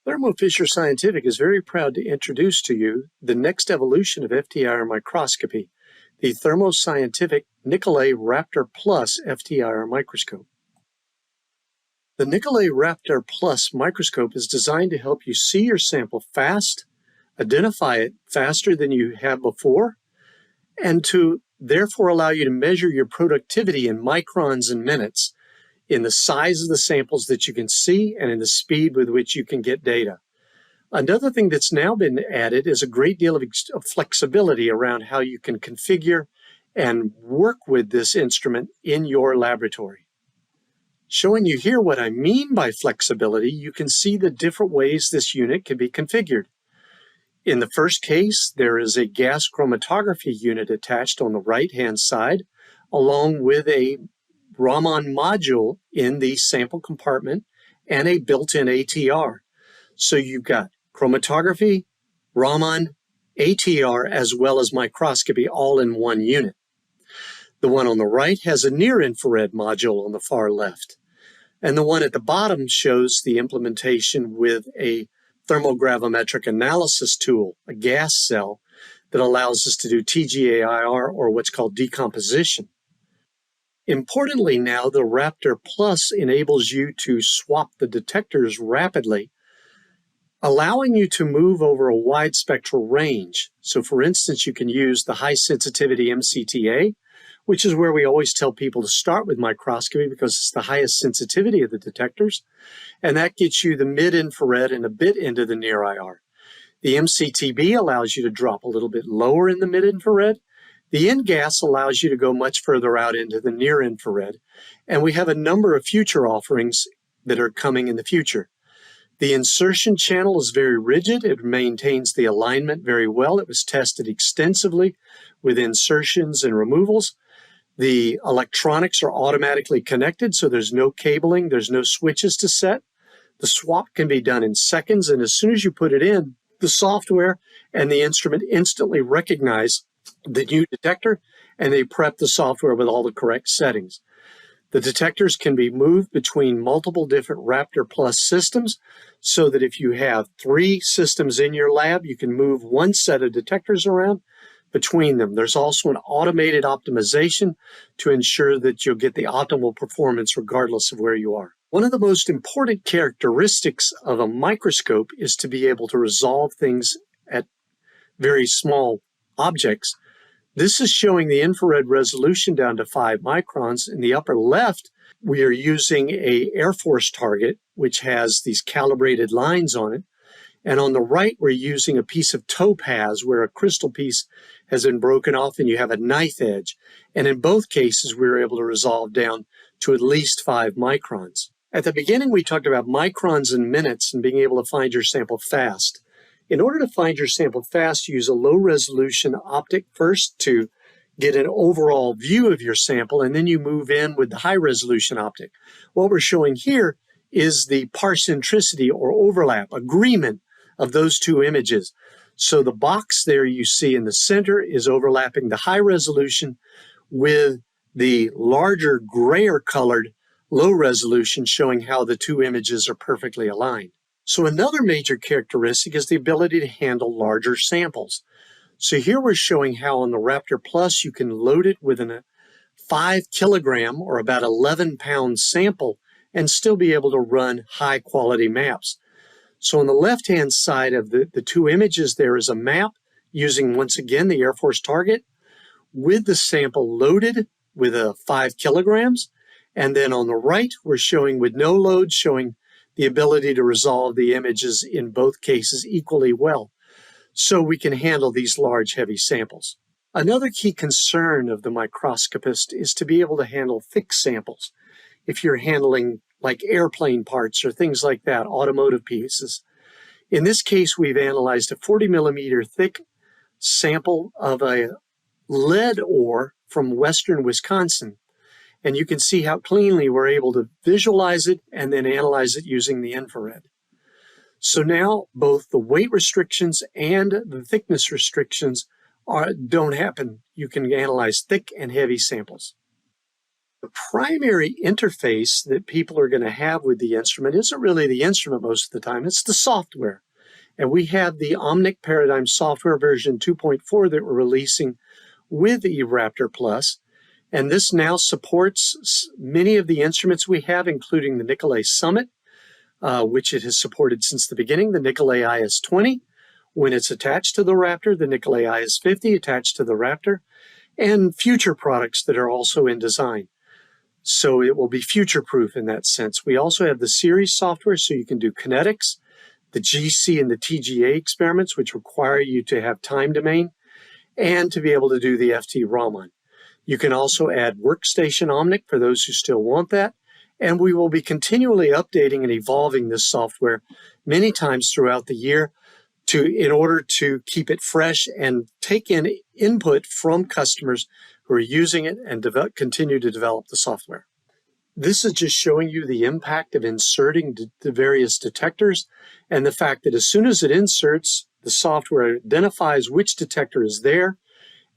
Thermo Fisher Scientific is very proud to introduce to you the next evolution of FTIR microscopy, the Thermo Scientific Nicolet RaptIR FTIR Microscope. The Nicolet RaptIR Microscope is designed to help you see your sample fast, identify it faster than you have before, and to therefore allow you to measure your productivity in microns and minutes in the size of the samples that you can see and in the speed with which you can get data. Another thing that's now been added is a great deal of flexibility around how you can configure and work with this instrument in your laboratory. Showing you here what I mean by flexibility, you can see the different ways this unit can be configured. In the first case, there is a gas chromatography unit attached on the right-hand side, along with a Raman module in the sample compartment and a built-in ATR. So you've got chromatography, Raman, ATR, as well as microscopy all in one unit. The one on the right has a near-infrared module on the far left. And the one at the bottom shows the implementation with a thermogravimetric analysis tool, a gas cell, that allows us to do TGAIR, or what's called decomposition. Importantly now, the RaptIR Plus enables you to swap the detectors rapidly, allowing you to move over a wide spectral range. So for instance, you can use the high sensitivity MCTA, which is where we always tell people to start with microscopy because it's the highest sensitivity of the detectors. And that gets you the mid-infrared and a bit into the near IR. The MCTB allows you to drop a little bit lower in the mid-infrared. The InGas allows you to go much further out into the near-infrared. And we have a number of future offerings that are coming in the future. The insertion channel is very rigid. It maintains the alignment very well. It was tested extensively with insertions and removals. The electronics are automatically connected, so there's no cabling, there's no switches to set. The swap can be done in seconds, and as soon as you put it in, the software and the instrument instantly recognize the new detector, and they prep the software with all the correct settings. The detectors can be moved between multiple different RaptIR Plus systems, so that if you have 3 systems in your lab, you can move one set of detectors around between them. There's also an automated optimization to ensure that you'll get the optimal performance regardless of where you are. One of the most important characteristics of a microscope is to be able to resolve things at very small objects. This is showing the infrared resolution down to 5 microns. In the upper left, we are using a Air Force target, which has these calibrated lines on it. And on the right, we're using a piece of topaz where a crystal piece has been broken off and you have a knife edge. And in both cases, we were able to resolve down to at least 5 microns. At the beginning, we talked about microns and minutes and being able to find your sample fast. In order to find your sample fast, use a low-resolution optic first to get an overall view of your sample, and then you move in with the high-resolution optic. What we're showing here is the parcentricity or overlap, agreement of those two images. So the box there you see in the center is overlapping the high resolution with the larger grayer colored low resolution, showing how the two images are perfectly aligned. So another major characteristic is the ability to handle larger samples. So here we're showing how on the RaptIR Plus you can load it with a 5 kilogram or about 11 pound sample and still be able to run high quality maps. So on the left-hand side of the two images, there is a map using, once again, the Air Force target with the sample loaded with a 5 kilograms. And then on the right, we're showing with no load, showing the ability to resolve the images in both cases equally well. So we can handle these large, heavy samples. Another key concern of the microscopist is to be able to handle thick samples. If you're handling like airplane parts or things like that, automotive pieces. In this case, we've analyzed a 40 millimeter thick sample of a lead ore from western Wisconsin. And you can see how cleanly we're able to visualize it and then analyze it using the infrared. So now both the weight restrictions and the thickness restrictions don't happen. You can analyze thick and heavy samples. The primary interface that people are going to have with the instrument isn't really the instrument most of the time, it's the software. And we have the Omnic Paradigm software version 2.4 that we're releasing with eRaptIR Plus. And this now supports many of the instruments we have, including the Nicolet Summit, which it has supported since the beginning, the Nicolet IS-20, when it's attached to the RaptIR, the Nicolet IS-50 attached to the RaptIR, and future products that are also in design. So it will be future-proof in that sense. We also have the series software, so you can do kinetics, the GC and the TGA experiments, which require you to have time domain, and to be able to do the FT-Raman. You can also add Workstation Omnic for those who still want that, and we will be continually updating and evolving this software many times throughout the year in order to keep it fresh and take in input from customers who are using it and continue to develop the software. This is just showing you the impact of inserting the various detectors and the fact that as soon as it inserts, the software identifies which detector is there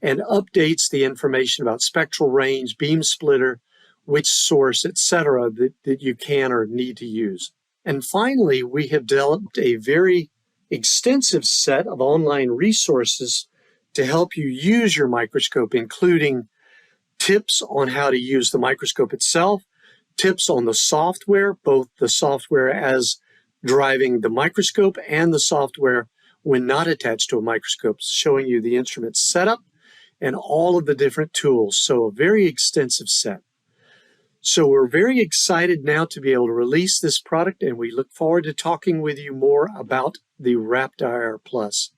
and updates the information about spectral range, beam splitter, which source, etc., that you can or need to use. And finally, we have developed a very extensive set of online resources to help you use your microscope, including tips on how to use the microscope itself, tips on the software, both the software as driving the microscope and the software when not attached to a microscope, showing you the instrument setup and all of the different tools. So a very extensive set. So we're very excited now to be able to release this product, and we look forward to talking with you more about the RaptIR Plus.